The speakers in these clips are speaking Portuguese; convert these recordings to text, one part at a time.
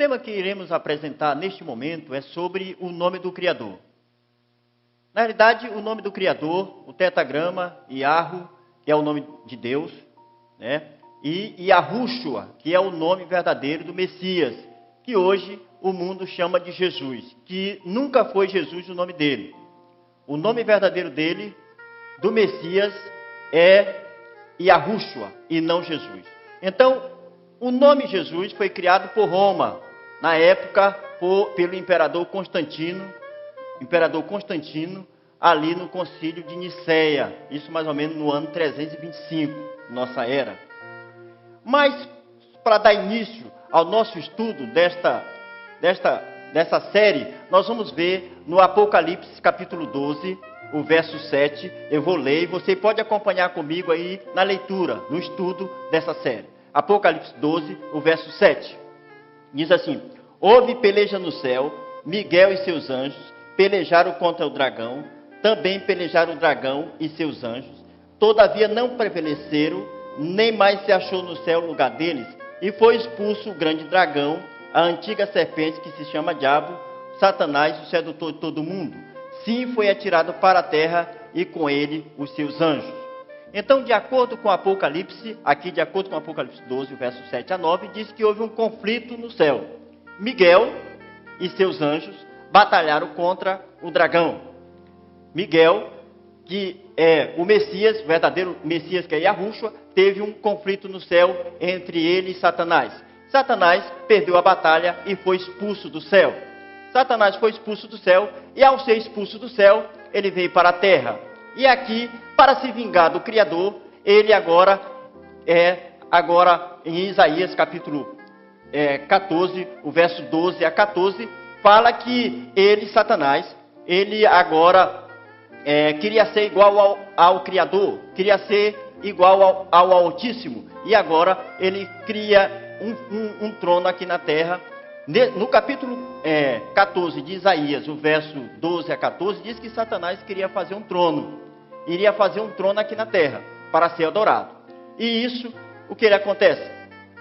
tema que iremos apresentar neste momento é sobre o nome do Criador. Na realidade, o nome do Criador, o tetragrama, Yahweh, que é o nome de Deus, né? E Yahushua, que é o nome verdadeiro do Messias, que hoje o mundo chama de Jesus, que nunca foi Jesus o nome dele. O nome verdadeiro dele, do Messias, é Yahushua e não Jesus. Então, o nome Jesus foi criado por Roma, na época pelo imperador Constantino, ali no concílio de Niceia, isso mais ou menos no ano 325, nossa era. Mas, para dar início ao nosso estudo dessa série, nós vamos ver no Apocalipse capítulo 12, o verso 7, eu vou ler e você pode acompanhar comigo aí na leitura, no estudo dessa série. Apocalipse 12, o verso 7, diz assim: houve peleja no céu, Miguel e seus anjos pelejaram contra o dragão, também pelejaram o dragão e seus anjos, todavia não prevaleceram, nem mais se achou no céu lugar deles, e foi expulso o grande dragão, a antiga serpente que se chama Diabo, Satanás, o sedutor de todo mundo. Sim, foi atirado para a terra e com ele os seus anjos. Então, de acordo com Apocalipse, aqui de acordo com Apocalipse 12, verso 7 a 9, diz que houve um conflito no céu. Miguel e seus anjos batalharam contra o dragão. Miguel, que é o Messias, o verdadeiro Messias, que é Yahushua, teve um conflito no céu entre ele e Satanás. Satanás perdeu a batalha e foi expulso do céu. Satanás foi expulso do céu e, ao ser expulso do céu, ele veio para a terra. E aqui, para se vingar do Criador, ele agora em Isaías capítulo 14, o verso 12 a 14, fala que ele, Satanás, ele agora queria ser igual ao Criador, queria ser igual ao Altíssimo, e agora ele cria um trono aqui na terra. No capítulo 14 de Isaías, o verso 12 a 14, diz que Satanás queria fazer um trono, iria fazer um trono aqui na terra, para ser adorado. E isso, o que ele acontece?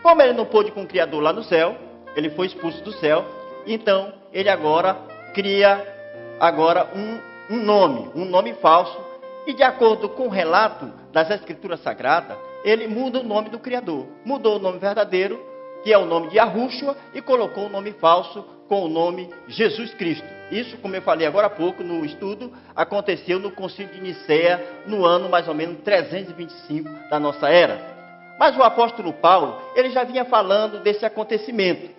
Como ele não pôde com o Criador lá no céu, ele foi expulso do céu, então ele agora cria um nome falso, e de acordo com o relato das Escrituras Sagradas, ele muda o nome do Criador, mudou o nome verdadeiro, que é o nome de Yahushua, e colocou o nome falso com o nome Jesus Cristo. Isso, como eu falei agora há pouco no estudo, aconteceu no concílio de Niceia, no ano mais ou menos 325 da nossa era. Mas o apóstolo Paulo, ele já vinha falando desse acontecimento,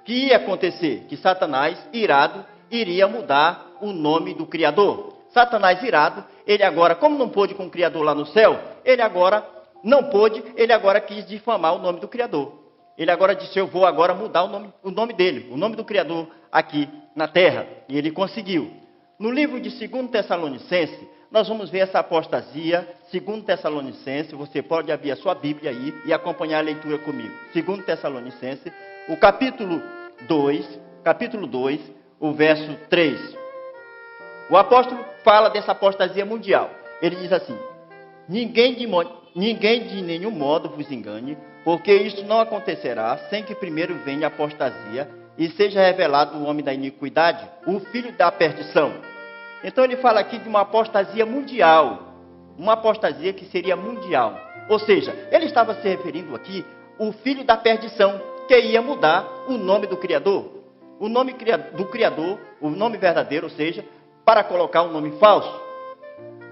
que ia acontecer, que Satanás, irado, iria mudar o nome do Criador. Satanás, irado, ele agora, como não pôde com o Criador lá no céu, ele agora não pôde, ele agora quis difamar o nome do Criador. Ele agora disse: eu vou agora mudar o nome dele, o nome do Criador aqui na terra. E ele conseguiu. No livro de 2 Tessalonicenses, nós vamos ver essa apostasia. 2 Tessalonicenses, você pode abrir a sua Bíblia aí e acompanhar a leitura comigo. 2 Tessalonicenses, o capítulo 2, o verso 3. O apóstolo fala dessa apostasia mundial. Ele diz assim: ninguém de nenhum modo vos engane, porque isto não acontecerá sem que primeiro venha a apostasia e seja revelado o homem da iniquidade, o filho da perdição. Então ele fala aqui de uma apostasia mundial, uma apostasia que seria mundial. Ou seja, ele estava se referindo aqui ao filho da perdição, que ia mudar o nome do Criador. O nome do Criador, o nome verdadeiro, ou seja, para colocar um nome falso.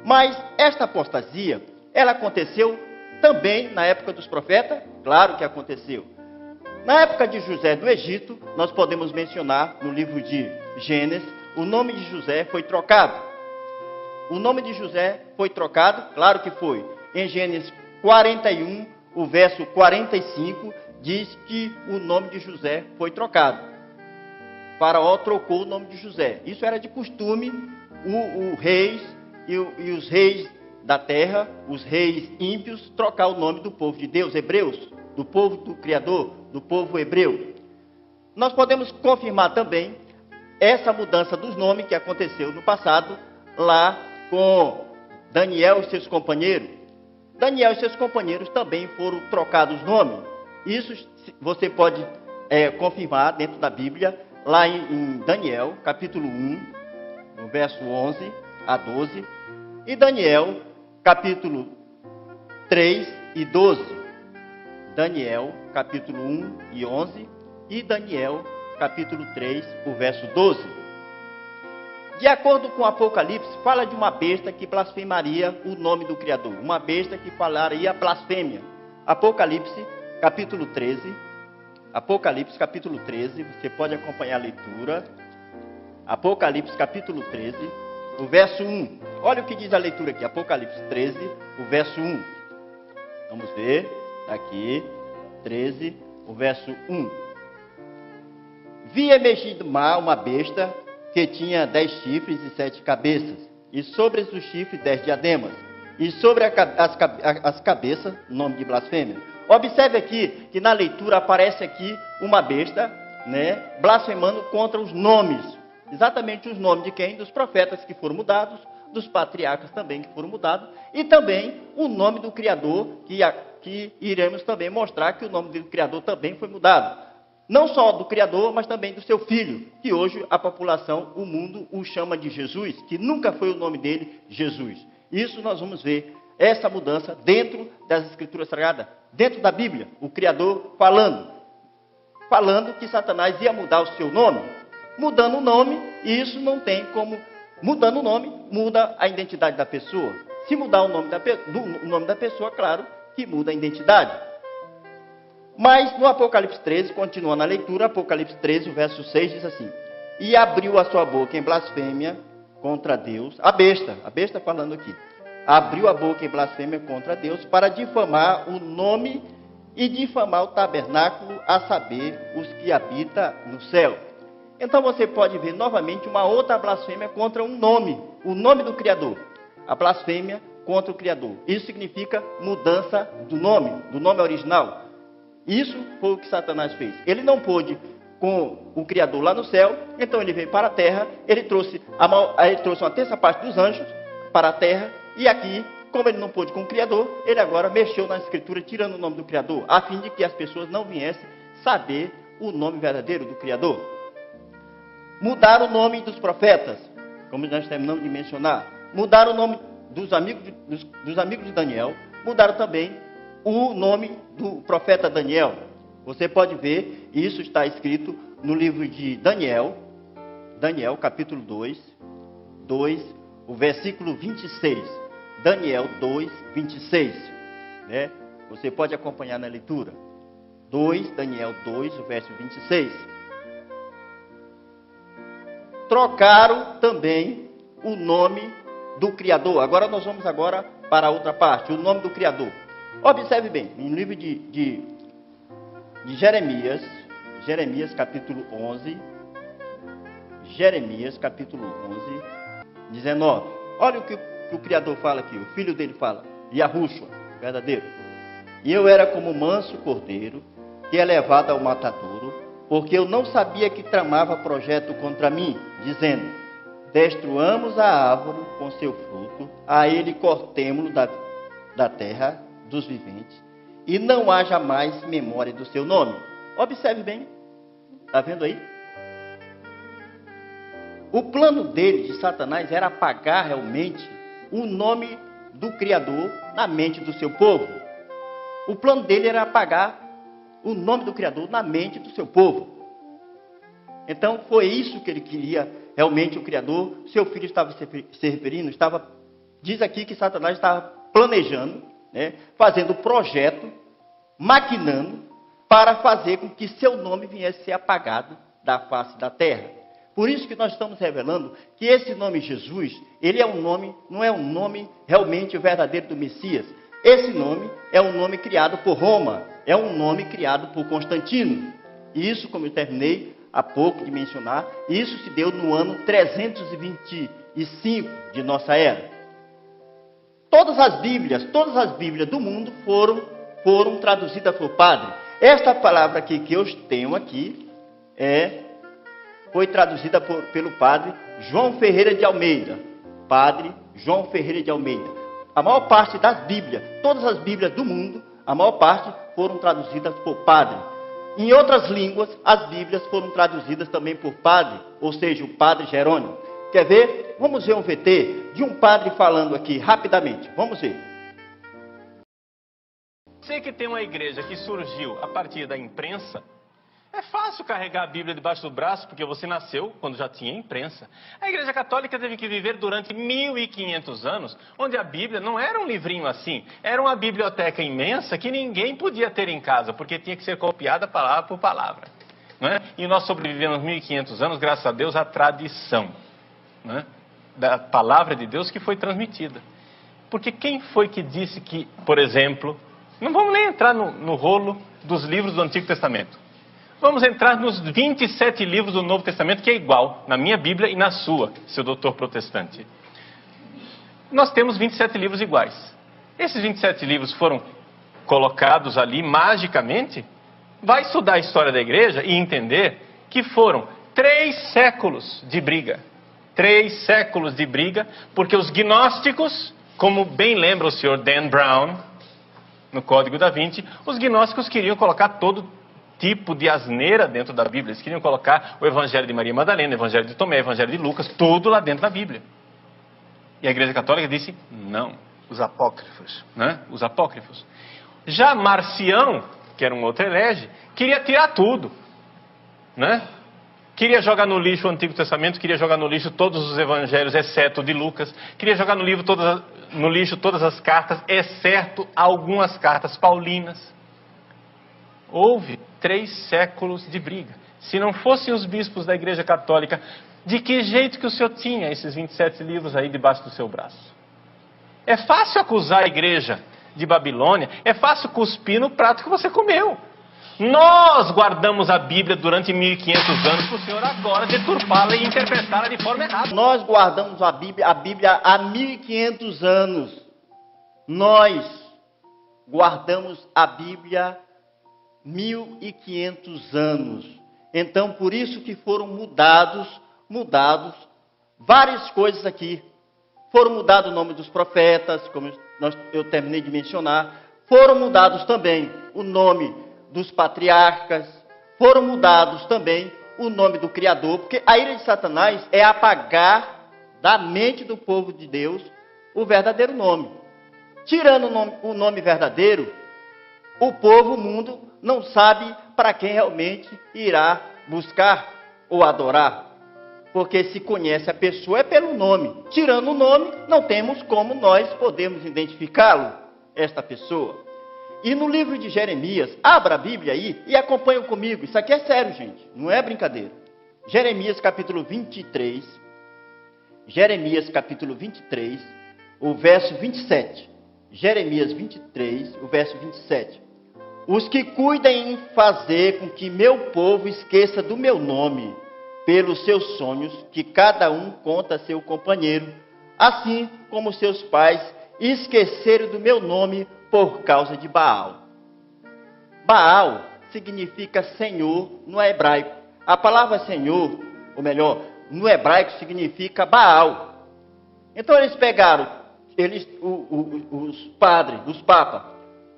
Mas esta apostasia, ela aconteceu também na época dos profetas? Claro que aconteceu. Na época de José do Egito, nós podemos mencionar no livro de Gênesis, o nome de José foi trocado. O nome de José foi trocado? Claro que foi. Em Gênesis 41, o verso 45, diz que o nome de José foi trocado. Faraó trocou o nome de José. Isso era de costume, e os reis da terra, os reis ímpios, trocar o nome do povo de Deus, hebreus, do povo do Criador, do povo hebreu. Nós podemos confirmar também essa mudança dos nomes que aconteceu no passado, lá com Daniel e seus companheiros. Daniel e seus companheiros também foram trocados nomes. Isso você pode confirmar dentro da Bíblia, lá em Daniel, capítulo 1, no verso 11 a 12, e Daniel, capítulo 3 e 12. Daniel, capítulo 1 e 11, e Daniel, capítulo 3, o verso 12. De acordo com Apocalipse, fala de uma besta que blasfemaria o nome do Criador. Uma besta que falaria blasfêmia. Apocalipse, capítulo 13. Apocalipse, capítulo 13. Você pode acompanhar a leitura. Apocalipse, capítulo 13, o verso 1. Olha o que diz a leitura aqui. Apocalipse 13, o verso 1. Vamos ver. Aqui, 13, o verso 1. Vi emergir do mar uma besta que tinha 10 chifres e 7 cabeças, e sobre os chifres 10 diademas, e sobre as cabeças, nome de blasfêmia. Observe aqui, que na leitura aparece aqui uma besta, né, blasfemando contra os nomes, exatamente os nomes de quem? Dos profetas que foram mudados, dos patriarcas também que foram mudados, e também o nome do Criador, que iremos também mostrar que o nome do Criador também foi mudado. Não só do Criador, mas também do seu Filho, que hoje a população, o mundo, o chama de Jesus, que nunca foi o nome dele, Jesus. Isso nós vamos ver, essa mudança dentro das Escrituras Sagradas, dentro da Bíblia, o Criador falando que Satanás ia mudar o seu nome. Mudando o nome, isso não tem como, mudando o nome, muda a identidade da pessoa. Se mudar o nome da pessoa, claro que muda a identidade. Mas no Apocalipse 13, continuando a leitura, Apocalipse 13, o verso 6 diz assim: e abriu a sua boca em blasfêmia contra Deus, a besta falando aqui, abriu a boca em blasfêmia contra Deus para difamar o nome e difamar o tabernáculo, a saber, os que habitam no céu. Então você pode ver novamente uma outra blasfêmia contra um nome, o nome do Criador. A blasfêmia contra o Criador. Isso significa mudança do nome original. Isso foi o que Satanás fez. Ele não pôde com o Criador lá no céu, então ele veio para a terra, ele trouxe uma terça parte dos anjos para a terra, e aqui, como ele não pôde com o Criador, ele agora mexeu na Escritura, tirando o nome do Criador, a fim de que as pessoas não viessem saber o nome verdadeiro do Criador. Mudaram o nome dos profetas, como nós terminamos de mencionar. Mudaram o nome dos amigos de Daniel, mudaram também o nome do profeta Daniel. Você pode ver, isso está escrito no livro de Daniel, capítulo 2, o versículo 26. Daniel 2, 26. Né? Você pode acompanhar na leitura. Daniel 2, o verso 26. Trocaram também o nome do Criador. Agora nós vamos para a outra parte, o nome do Criador. Observe bem, no livro de Jeremias, capítulo 11, Jeremias, capítulo 11, 19. Olha o que o Criador fala aqui, o filho dele fala, Yahushua, verdadeiro. E eu era como manso cordeiro, que é levado ao matadouro, porque eu não sabia que tramava projeto contra mim, dizendo: destruamos a árvore com seu fruto, a ele cortemo-lo da terra dos viventes, e não haja mais memória do seu nome. Observe bem, está vendo aí? O plano dele, de Satanás, era apagar realmente o nome do Criador na mente do seu povo. O plano dele era apagar o nome do Criador na mente do seu povo. Então foi isso que ele queria, realmente o Criador. Seu filho estava se referindo, diz aqui que Satanás estava planejando, né, fazendo projeto, maquinando, para fazer com que seu nome viesse a ser apagado da face da terra. Por isso que nós estamos revelando que esse nome Jesus, ele é um nome, não é um nome realmente verdadeiro do Messias. Esse nome é um nome criado por Roma, é um nome criado por Constantino. E isso, como eu terminei há pouco de mencionar, isso se deu no ano 325 de nossa era. Todas as Bíblias do mundo foram traduzidas por padre. Esta palavra aqui que eu tenho aqui foi traduzida pelo padre João Ferreira de Almeida. Padre João Ferreira de Almeida. A maior parte das Bíblias, todas as Bíblias do mundo, a maior parte foram traduzidas por padre. em outras línguas, as Bíblias foram traduzidas também por padre, ou seja, o padre Jerônimo. Quer ver? Vamos ver um VT de um padre falando aqui, rapidamente. Vamos ver. Você que tem uma igreja que surgiu a partir da imprensa, é fácil carregar a Bíblia debaixo do braço, porque você nasceu quando já tinha imprensa. A Igreja Católica teve que viver durante 1500 anos, onde a Bíblia não era um livrinho assim, era uma biblioteca imensa que ninguém podia ter em casa, porque tinha que ser copiada palavra por palavra. Não é? E nós sobrevivemos 1500 anos, graças a Deus, à tradição, não é? Da palavra de Deus que foi transmitida. Porque quem foi que disse que, por exemplo, não vamos nem entrar no rolo dos livros do Antigo Testamento. Vamos entrar nos 27 livros do Novo Testamento, que é igual na minha Bíblia e na sua, seu doutor protestante. Nós temos 27 livros iguais. Esses 27 livros foram colocados ali magicamente? Vai estudar a história da igreja e entender que foram 3 séculos de briga. 3 séculos de briga, porque os gnósticos, como bem lembra o senhor Dan Brown, no Código da Vinci, os gnósticos queriam colocar todo tipo de asneira dentro da Bíblia. Eles queriam colocar o Evangelho de Maria Madalena, o Evangelho de Tomé, o Evangelho de Lucas, tudo lá dentro da Bíblia. E a Igreja Católica disse, não. Os apócrifos. Né? Os apócrifos. Já Marcião, que era um outro herege, queria tirar tudo. Né? Queria jogar no lixo o Antigo Testamento, queria jogar no lixo todos os evangelhos, exceto o de Lucas. Queria jogar no lixo todas as cartas, exceto algumas cartas paulinas. Houve 3 séculos de briga. Se não fossem os bispos da Igreja Católica, de que jeito que o senhor tinha esses 27 livros aí debaixo do seu braço? É fácil acusar a igreja de Babilônia, é fácil cuspir no prato que você comeu. Nós guardamos a Bíblia durante 1500 anos para o senhor agora deturpá-la e interpretá-la de forma errada. Nós guardamos a Bíblia há 1500 anos. Nós guardamos a Bíblia 1500 anos. Então, por isso que foram mudados várias coisas aqui. Foram mudados o nome dos profetas, como eu terminei de mencionar. Foram mudados também o nome dos patriarcas. Foram mudados também o nome do Criador, porque a ira de Satanás é apagar da mente do povo de Deus o verdadeiro nome. Tirando o nome verdadeiro, o povo, o mundo, não sabe para quem realmente irá buscar ou adorar. Porque se conhece a pessoa é pelo nome. Tirando o nome, não temos como nós podemos identificá-lo, esta pessoa. E no livro de Jeremias, abra a Bíblia aí e acompanhem comigo. Isso aqui é sério, gente, não é brincadeira. Jeremias capítulo 23. Jeremias capítulo 23, o verso 27. Jeremias 23, o verso 27. Os que cuidem em fazer com que meu povo esqueça do meu nome, pelos seus sonhos, que cada um conta a seu companheiro, assim como seus pais esqueceram do meu nome por causa de Baal. Baal significa Senhor no hebraico. A palavra Senhor, ou melhor, no hebraico significa Baal. Então eles pegaram, os padres, os papas,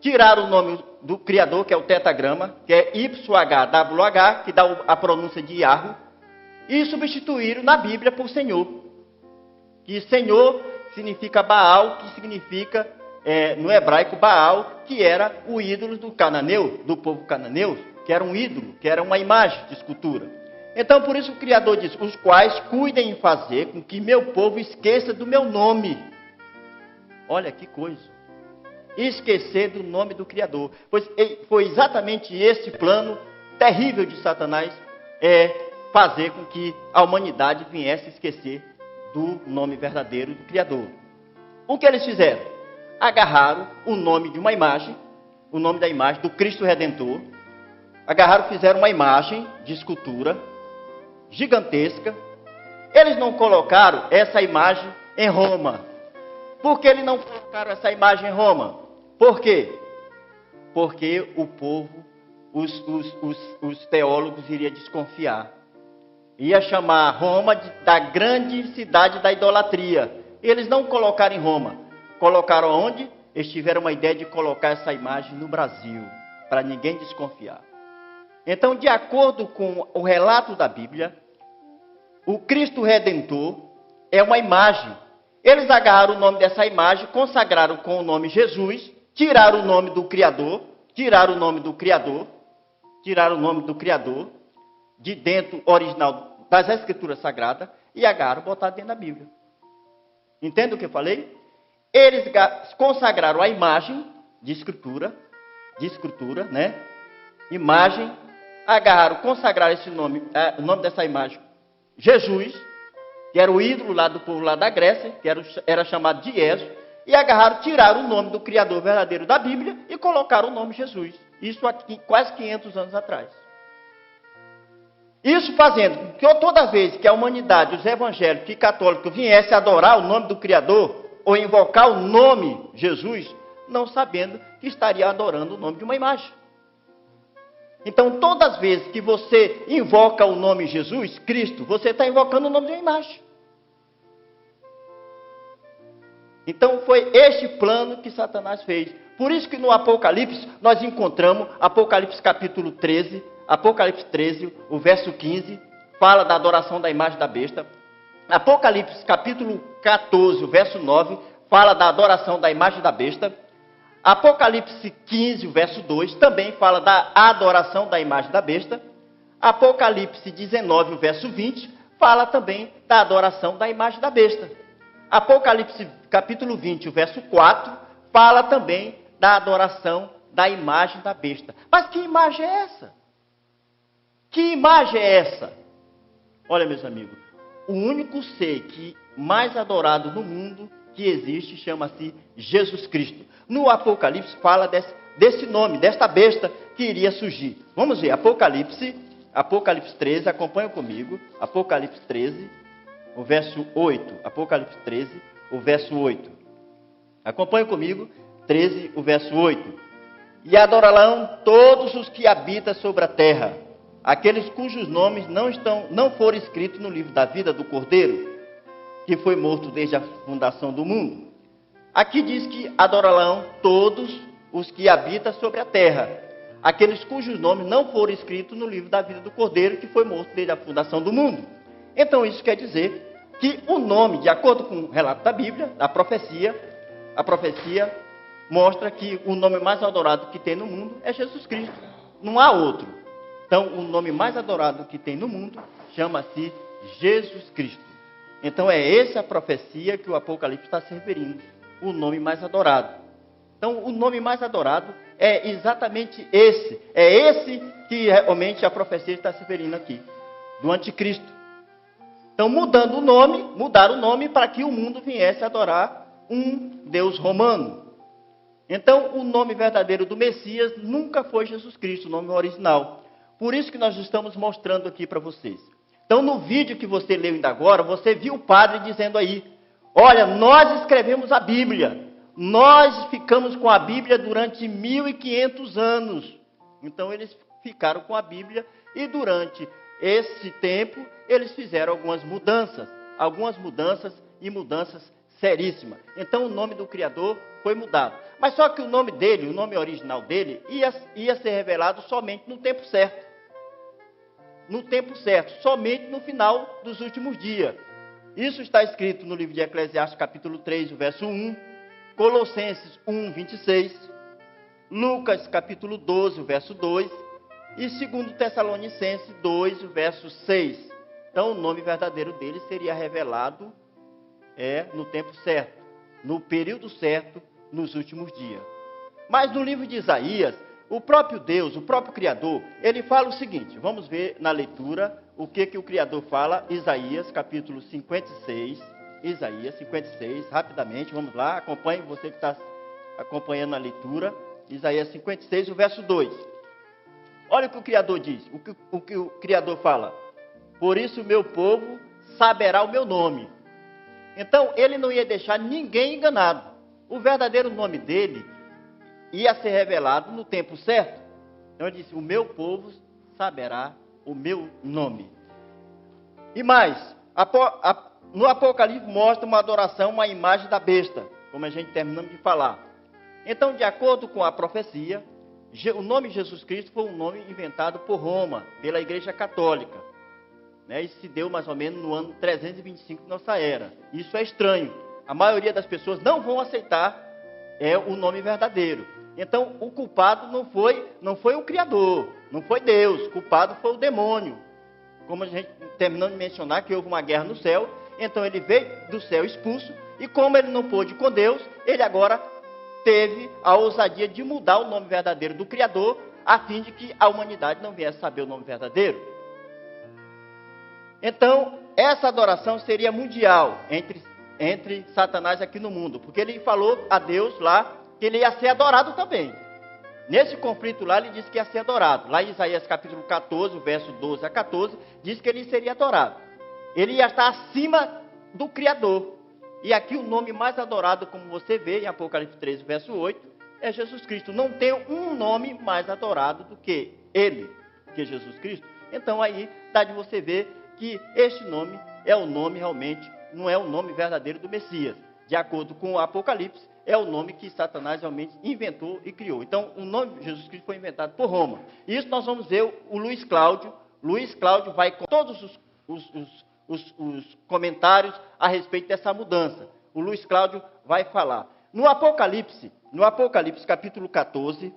tiraram o nome do Criador, que é o tetagrama, que é YHWH, que dá a pronúncia de Yahweh, e substituíram na Bíblia por Senhor. Que Senhor significa Baal, que significa, no hebraico, Baal, que era o ídolo do cananeu, do povo cananeu, que era um ídolo, que era uma imagem de escultura. Então, por isso o Criador diz, os quais cuidem em fazer com que meu povo esqueça do meu nome. Olha que coisa. Esquecer do nome do Criador. Pois foi exatamente esse plano terrível de Satanás, fazer com que a humanidade viesse a esquecer do nome verdadeiro do Criador. O que eles fizeram? Agarraram o nome de uma imagem, o nome da imagem do Cristo Redentor, agarraram, fizeram uma imagem de escultura gigantesca. Eles não colocaram essa imagem em Roma. Por que eles não colocaram essa imagem em Roma? Por quê? Porque o povo, os teólogos iriam desconfiar. Ia chamar Roma da grande cidade da idolatria. Eles não colocaram em Roma. Colocaram onde? Eles tiveram uma ideia de colocar essa imagem no Brasil, para ninguém desconfiar. Então, de acordo com o relato da Bíblia, o Cristo Redentor é uma imagem. Eles agarraram o nome dessa imagem, consagraram com o nome Jesus, tiraram o nome do Criador, tiraram o nome do Criador de dentro original das Escrituras Sagradas e agarraram e botaram dentro da Bíblia. Entende o que eu falei? Eles consagraram a imagem de escritura, né? Imagem, agarraram, consagraram esse nome, o nome dessa imagem, Jesus, que era o ídolo lá do povo lá da Grécia, que era chamado de Jesus, e agarraram, tiraram o nome do Criador verdadeiro da Bíblia e colocaram o nome Jesus. Isso há quase 500 anos atrás. Isso fazendo que toda vez que a humanidade, os evangélicos e católicos viessem adorar o nome do Criador, ou invocar o nome Jesus, não sabendo que estaria adorando o nome de uma imagem. Então, todas as vezes que você invoca o nome Jesus, Cristo, você está invocando o nome de uma imagem. Então, foi este plano que Satanás fez. Por isso que no Apocalipse, nós encontramos, Apocalipse capítulo 13, Apocalipse 13, o verso 15, fala da adoração da imagem da besta. Apocalipse capítulo 14, o verso 9, fala da adoração da imagem da besta. Apocalipse 15, o verso 2, também fala da adoração da imagem da besta. Apocalipse 19, o verso 20, fala também da adoração da imagem da besta. Apocalipse capítulo 20, o verso 4, fala também da adoração da imagem da besta. Mas que imagem é essa? Que imagem é essa? Olha, meus amigos, o único ser que mais adorado no mundo que existe chama-se Jesus Cristo. No Apocalipse fala desse nome, desta besta que iria surgir. Vamos ver, Apocalipse 13, acompanha comigo, Apocalipse 13, o verso 8. Apocalipse 13, o verso 8. Acompanha comigo, 13, o verso 8. E adorarão todos os que habitam sobre a terra, aqueles cujos nomes não foram escritos no livro da vida do Cordeiro, que foi morto desde a fundação do mundo. Aqui diz que adorarão todos os que habitam sobre a terra, aqueles cujos nomes não foram escritos no livro da vida do Cordeiro, que foi morto desde a fundação do mundo. Então isso quer dizer que o nome, de acordo com o relato da Bíblia, a profecia mostra que o nome mais adorado que tem no mundo é Jesus Cristo. Não há outro. Então, o nome mais adorado que tem no mundo chama-se Jesus Cristo. Então, é essa a profecia que o Apocalipse está se referindo. O nome mais adorado. Então, o nome mais adorado é exatamente esse. É esse que realmente a profecia está se referindo aqui. Do anticristo. Então, mudaram o nome para que o mundo viesse adorar um Deus romano. Então, o nome verdadeiro do Messias nunca foi Jesus Cristo, o nome original. Por isso que nós estamos mostrando aqui para vocês. Então, no vídeo que você leu ainda agora, você viu o padre dizendo aí, olha, nós escrevemos a Bíblia. Nós ficamos com a Bíblia durante 1500 anos. Então, eles ficaram com a Bíblia e durante esse tempo, eles fizeram algumas mudanças e mudanças seríssimas. Então, o nome do Criador foi mudado. Mas só que o nome dele, o nome original dele, ia ser revelado somente no tempo certo. No tempo certo, somente no final dos últimos dias. Isso está escrito no livro de Eclesiastes, capítulo 3, o verso 1, Colossenses 1, 26, Lucas, capítulo 12, o verso 2, e 2 Tessalonicenses 2, o verso 6. Então, o nome verdadeiro dele seria revelado no tempo certo, no período certo, nos últimos dias. Mas no livro de Isaías, o próprio Deus, o próprio Criador, ele fala o seguinte, vamos ver na leitura o que o Criador fala, Isaías, capítulo 56, Isaías 56, rapidamente, vamos lá, acompanhe, você que está acompanhando a leitura, Isaías 56, o verso 2. Olha o que o Criador diz, o que o Criador fala, por isso o meu povo saberá o meu nome. Então, ele não ia deixar ninguém enganado. O verdadeiro nome dele ia ser revelado no tempo certo. Então ele disse, o meu povo saberá o meu nome. E mais, no Apocalipse mostra uma adoração, uma imagem da besta, como a gente terminamos de falar. Então, de acordo com a profecia, O nome Jesus Cristo foi um nome inventado por Roma, pela Igreja Católica. Né? Isso se deu mais ou menos no ano 325 de nossa era. Isso é estranho. A maioria das pessoas não vão aceitar o nome verdadeiro. Então, o culpado não foi o Criador, não foi Deus. O culpado foi o demônio. Como a gente terminou de mencionar, que houve uma guerra no céu. Então, ele veio do céu expulso. E como ele não pôde com Deus, ele agora teve a ousadia de mudar o nome verdadeiro do Criador, a fim de que a humanidade não viesse saber o nome verdadeiro. Então, essa adoração seria mundial entre Satanás aqui no mundo, porque ele falou a Deus lá que ele ia ser adorado também. Nesse conflito lá, ele disse que ia ser adorado. Lá em Isaías capítulo 14, verso 12 a 14, diz que ele seria adorado. Ele ia estar acima do Criador. E aqui o nome mais adorado, como você vê em Apocalipse 13, verso 8, é Jesus Cristo. Não tem um nome mais adorado do que ele, que é Jesus Cristo. Então aí dá de você ver que este nome é o nome realmente, não é o nome verdadeiro do Messias. De acordo com o Apocalipse, é o nome que Satanás realmente inventou e criou. Então, o nome de Jesus Cristo foi inventado por Roma. E isso nós vamos ver o Luiz Cláudio. Luiz Cláudio vai com todos os comentários a respeito dessa mudança. O Luiz Cláudio vai falar. No Apocalipse capítulo 14,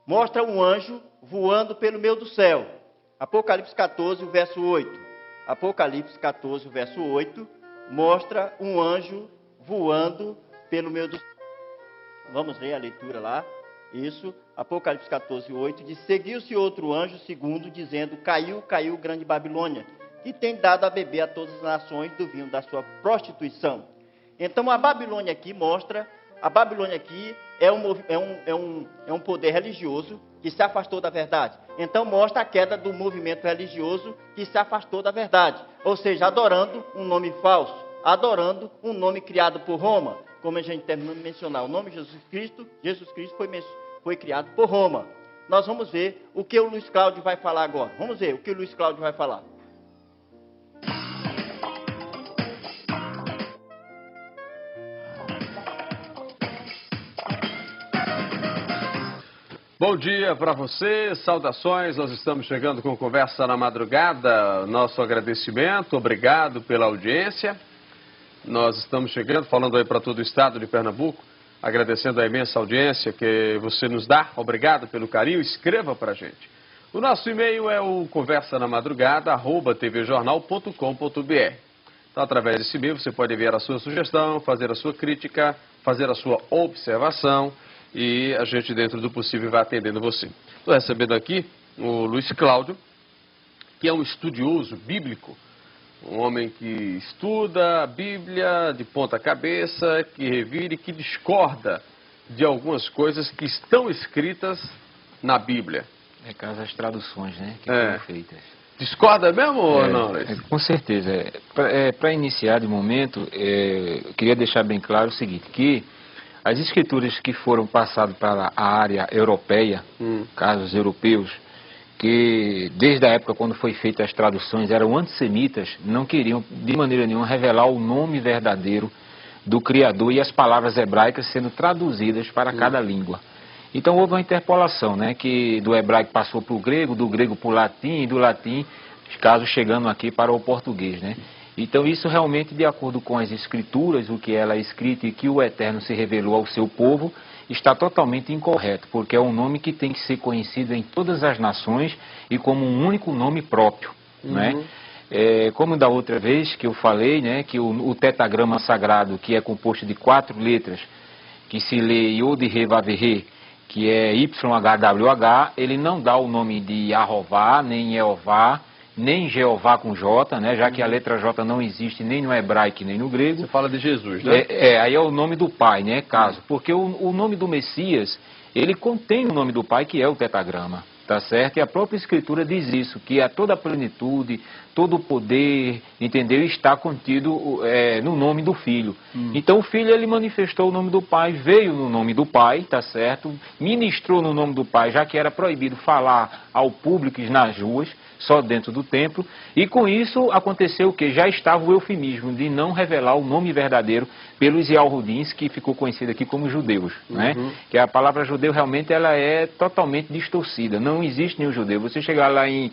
mostra um anjo voando pelo meio do céu. Apocalipse 14, o verso 8. Apocalipse 14, o verso 8, mostra um anjo voando pelo meio do céu. Vamos ler a leitura lá. Isso, Apocalipse 14, 8, diz: seguiu-se outro anjo segundo, dizendo: caiu, caiu grande Babilônia, que tem dado a beber a todas as nações do vinho da sua prostituição. Então a Babilônia aqui mostra, a Babilônia aqui é um poder religioso que se afastou da verdade. Então mostra a queda do movimento religioso que se afastou da verdade. Ou seja, adorando um nome falso, adorando um nome criado por Roma. Como a gente terminou de mencionar, o nome Jesus Cristo foi criado por Roma. Nós vamos ver o que o Luiz Cláudio vai falar agora. Vamos ver o que o Luiz Cláudio vai falar. Bom dia para você, saudações, nós estamos chegando com Conversa na Madrugada, nosso agradecimento, obrigado pela audiência. Nós estamos chegando, falando aí para todo o estado de Pernambuco, agradecendo a imensa audiência que você nos dá, obrigado pelo carinho, escreva para a gente. O nosso e-mail é o conversanamadrugada@tvjornal.com.br. Então, através desse e-mail você pode enviar a sua sugestão, fazer a sua crítica, fazer a sua observação, e a gente, dentro do possível, vai atendendo você. Estou recebendo aqui o Luiz Cláudio, que é um estudioso bíblico, um homem que estuda a Bíblia de ponta cabeça, que revira e que discorda de algumas coisas que estão escritas na Bíblia. É caso as traduções, né, que foram feitas. Discorda mesmo ou não, Luiz? Com certeza. Para iniciar de momento, eu queria deixar bem claro o seguinte, que as escrituras que foram passadas para a área europeia, casos europeus, que desde a época quando foi feitas as traduções eram antissemitas, não queriam de maneira nenhuma revelar o nome verdadeiro do Criador e as palavras hebraicas sendo traduzidas para cada língua. Então houve uma interpolação, né, que do hebraico passou para o grego, do grego para o latim e do latim, casos chegando aqui para o português, né? Então isso realmente, de acordo com as escrituras, o que ela é escrita e que o Eterno se revelou ao seu povo, está totalmente incorreto, porque é um nome que tem que ser conhecido em todas as nações e como um único nome próprio, né? Como da outra vez que eu falei, né, que o tetagrama sagrado, que é composto de 4 letras, que se lê Yod He Vav He, que é YHWH, ele não dá o nome de Ahová, nem Jeová, nem Jeová com J, né, já que a letra J não existe nem no hebraico nem no grego. Você fala de Jesus, né? Aí é o nome do Pai, né, caso. Porque o nome do Messias, ele contém o nome do Pai, que é o tetagrama, tá certo? E a própria Escritura diz isso, que a toda a plenitude, todo o poder, entendeu? Está contido no nome do Filho. Então o Filho, ele manifestou o nome do Pai, veio no nome do Pai, tá certo? Ministrou no nome do Pai, já que era proibido falar ao público nas ruas, só dentro do templo. E com isso aconteceu o que? Já estava o eufemismo de não revelar o nome verdadeiro pelos Yahudins, que ficou conhecido aqui como judeus, né? Que a palavra judeu realmente ela é totalmente distorcida. Não existe nenhum judeu. Você chegar lá em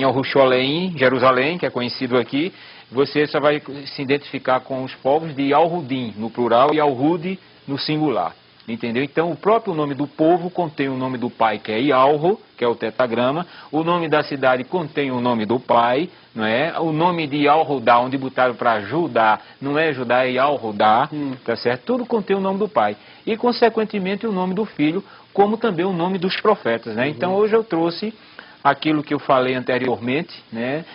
Yerushalayim, Jerusalém, que é conhecido aqui, você só vai se identificar com os povos de Yahudim no plural e Yahudi no singular. Entendeu? Então, o próprio nome do povo contém o nome do pai, que é Yalro, que é o tetragrama. O nome da cidade contém o nome do pai, não é? O nome de Yalrodá, onde botaram para Judá, não é Judá, é Yalrodá, tá certo? Tudo contém o nome do pai. E, consequentemente, o nome do filho, como também o nome dos profetas, né? Então, hoje eu trouxe aquilo que eu falei anteriormente, né?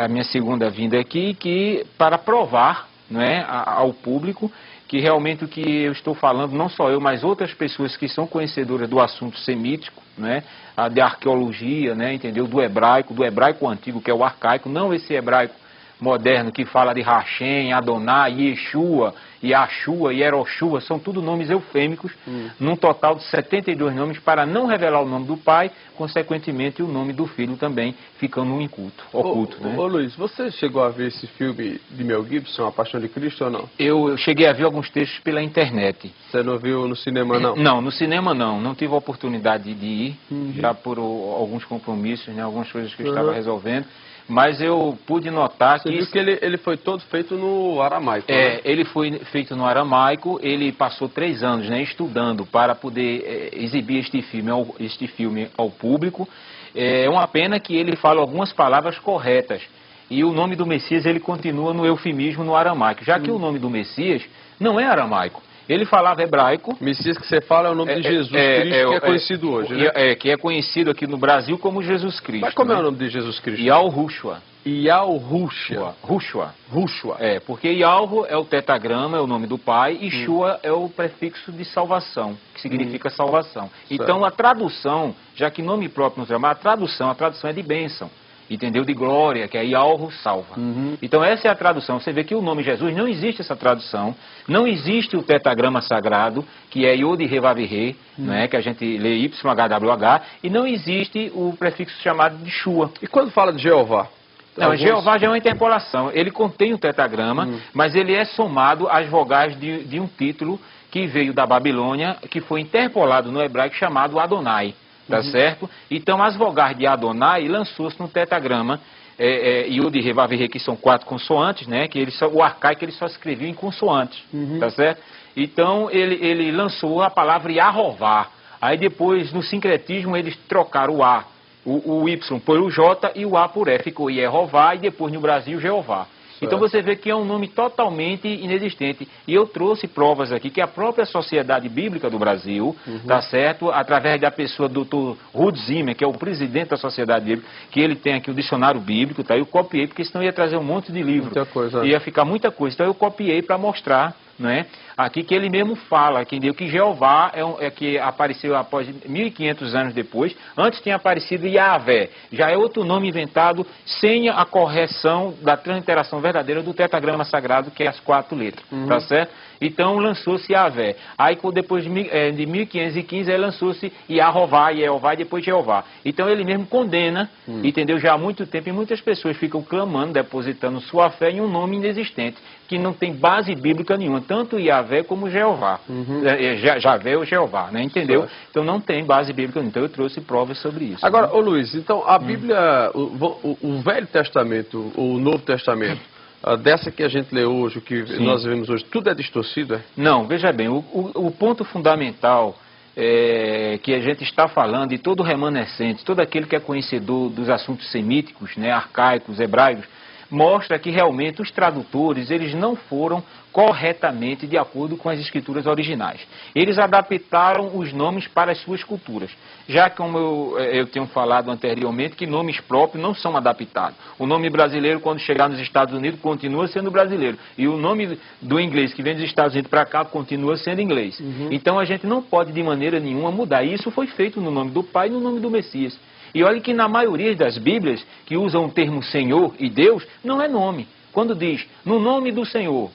A minha segunda vinda aqui, que para provar, não é, ao público que realmente o que eu estou falando, não só eu, mas outras pessoas que são conhecedoras do assunto semítico, né, de arqueologia, né, entendeu, do hebraico antigo, que é o arcaico, não esse hebraico moderno que fala de Hashem, Adonai, Yeshua, Yashua, Yeroshua, são tudo nomes eufêmicos, num total de 72 nomes, para não revelar o nome do pai, consequentemente o nome do filho também ficando oculto. Né? Ô Luiz, você chegou a ver esse filme de Mel Gibson, A Paixão de Cristo, ou não? Eu cheguei a ver alguns textos pela internet. Você não viu no cinema, não? Não, no cinema não tive a oportunidade de ir, já por alguns compromissos, né, algumas coisas que eu estava resolvendo. Mas eu pude notar que... Você viu que ele foi todo feito no aramaico, né? Ele foi feito no aramaico, ele passou 3 anos, né, estudando para poder exibir este filme ao público. É uma pena que ele fala algumas palavras corretas. E o nome do Messias, ele continua no eufemismo no aramaico, já que o nome do Messias não é aramaico. Ele falava hebraico. Messias que você fala é o nome de Jesus Cristo, que é conhecido hoje, né? Que é conhecido aqui no Brasil como Jesus Cristo. Mas como é o nome de Jesus Cristo? Yalrushua. Yalrushua. Rushua. Porque Yalro é o tetragrama, é o nome do pai, e Shua é o prefixo de salvação, que significa salvação. Então a tradução, já que nome próprio nos chama, a tradução é de bênção. Entendeu? De glória, que é Yalro salva. Então essa é a tradução. Você vê que o nome Jesus, não existe essa tradução. Não existe o tetragrama sagrado, que é Yod He Vav He, né, que a gente lê YHWH. E não existe o prefixo chamado de Shua. E quando fala de Jeová? Não, Jeová já é uma interpolação. Ele contém o tetragrama, mas ele é somado às vogais de um título que veio da Babilônia, que foi interpolado no hebraico chamado Adonai. Tá certo? Então, as vogais de Adonai lançou-se no tetragrama Yud, He, Vav, He, que são 4 consoantes, né? Que o arcaico ele só escrevia em consoantes, tá certo? Então, ele lançou a palavra Yahová. Aí depois, no sincretismo, eles trocaram o A, o Y por o J e o A por E. Ficou Yehová e depois no Brasil, Jeová. Então você vê que é um nome totalmente inexistente. E eu trouxe provas aqui que a própria Sociedade Bíblica do Brasil, tá certo? Através da pessoa do Dr. Ruth Zimmer, que é o presidente da Sociedade Bíblica, que ele tem aqui o dicionário bíblico, tá? Eu copiei, porque senão ia trazer um monte de livro. Muita coisa. Ia ficar muita coisa. Então eu copiei para mostrar, né? Aqui que ele mesmo fala, entendeu? Que Jeová é que apareceu após 1500 anos depois. Antes tinha aparecido Yahvé. Já é outro nome inventado sem a correção da transliteração verdadeira do tetragrama sagrado, que é as 4 letras. Tá certo? Então lançou-se Yahvé. Aí depois de 1515 lançou-se Yahová, Yehová e depois Jeová. Então ele mesmo condena, entendeu? Já há muito tempo, e muitas pessoas ficam clamando, depositando sua fé em um nome inexistente, que não tem base bíblica nenhuma, tanto Yahvé como Jeová. Javé ou Jeová, né? Entendeu? Certo. Então não tem base bíblica nenhuma. Então eu trouxe provas sobre isso. Agora, né? Ô Luiz, então a Bíblia, o Velho Testamento, o Novo Testamento, dessa que a gente lê hoje, o que nós vemos hoje, tudo é distorcido, é? Não, veja bem, o ponto fundamental que a gente está falando, e todo remanescente, todo aquele que é conhecedor dos assuntos semíticos, né, arcaicos, hebraicos, mostra que realmente os tradutores, eles não foram corretamente de acordo com as escrituras originais. Eles adaptaram os nomes para as suas culturas. Já como eu tenho falado anteriormente, que nomes próprios não são adaptados. O nome brasileiro, quando chegar nos Estados Unidos, continua sendo brasileiro. E o nome do inglês que vem dos Estados Unidos para cá, continua sendo inglês. Então a gente não pode de maneira nenhuma mudar. E isso foi feito no nome do Pai e no nome do Messias. E olha que na maioria das Bíblias, que usam o termo Senhor e Deus, não é nome. Quando diz, no nome do Senhor,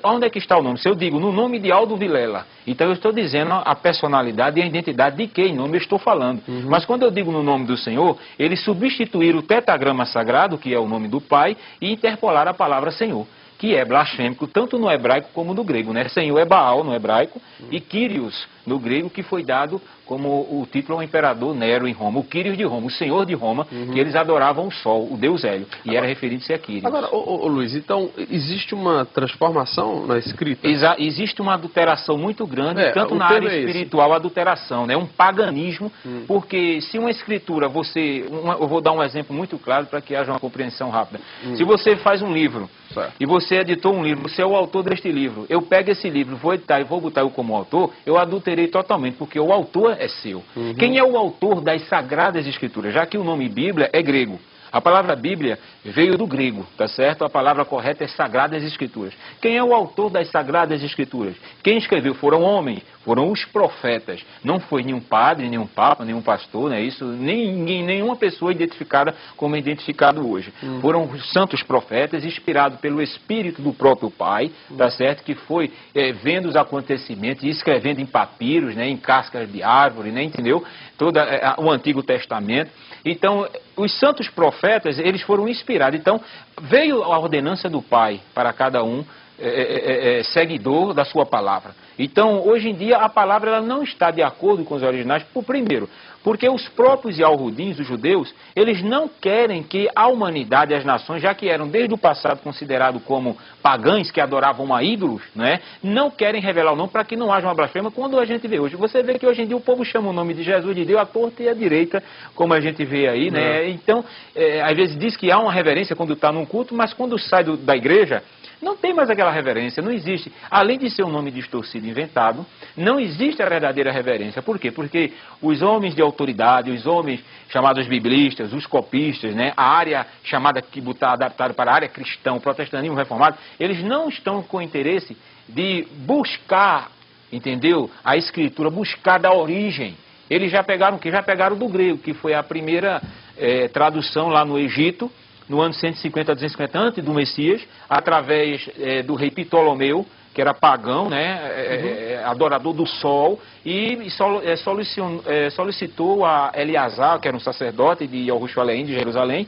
onde é que está o nome? Se eu digo no nome de Aldo Vilela, então eu estou dizendo a personalidade e a identidade de quem nome eu estou falando. Mas quando eu digo no nome do Senhor, eles substituíram o tetragrama sagrado, que é o nome do Pai, e interpolaram a palavra Senhor, que é blasfêmico tanto no hebraico como no grego, né? Senhor é Baal no hebraico e Kyrios no grego, que foi dado como o título ao imperador Nero em Roma, o Kyrios de Roma, o Senhor de Roma, que eles adoravam o Sol, o Deus Hélio, e era referido-se a Kyrios. Agora, Luiz, então existe uma transformação na escrita? Existe uma adulteração muito grande, tanto na área espiritual, adulteração, né? Um paganismo, porque se uma escritura, eu vou dar um exemplo muito claro para que haja uma compreensão rápida. Se você faz um livro, e você editou um livro, você é o autor deste livro, eu pego esse livro, vou editar e vou botar eu como autor, eu adulterei totalmente, porque o autor é seu. Quem é o autor das Sagradas Escrituras? Já que o nome Bíblia é grego. A palavra Bíblia veio do grego, tá certo? A palavra correta é Sagradas Escrituras. Quem é o autor das Sagradas Escrituras? Quem escreveu foram homens, foram os profetas. Não foi nenhum padre, nenhum papa, nenhum pastor, não é isso? Nenhuma pessoa identificada como é identificado hoje. Foram os santos profetas, inspirados pelo Espírito do próprio Pai, tá certo? Que foi vendo os acontecimentos e escrevendo em papiros, né? Em cascas de árvore, né? Entendeu? Todo o Antigo Testamento. Então, os santos profetas, eles foram inspirados. Então, veio a ordenança do Pai para cada um seguidor da sua palavra. Então, hoje em dia, a palavra ela não está de acordo com os originais, primeiro, porque os próprios Yahudins, os judeus, eles não querem que a humanidade e as nações, já que eram desde o passado considerados como pagãos que adoravam a ídolos, né, não querem revelar o nome para que não haja uma blasfêmia. Quando a gente vê hoje, você vê que hoje em dia o povo chama o nome de Jesus de Deus à torta e à direita, como a gente vê aí, né? Então, às vezes diz que há uma reverência quando está num culto, mas quando sai da igreja, não tem mais aquela reverência, não existe. Além de ser um nome distorcido, inventado, não existe a verdadeira reverência. Por quê? Porque os homens de autoridade, os homens chamados biblistas, os copistas, né, a área chamada, que está adaptada para a área cristã, o protestantismo reformado, eles não estão com interesse de buscar, entendeu? A escritura, buscar da origem. Eles já pegaram o quê? Já pegaram do grego, que foi a primeira tradução lá no Egito, no ano 150 a 250 antes do Messias, através do rei Ptolomeu, que era pagão, né, adorador do sol, e solicitou a Eleazar, que era um sacerdote de Jerusalém, de Jerusalém,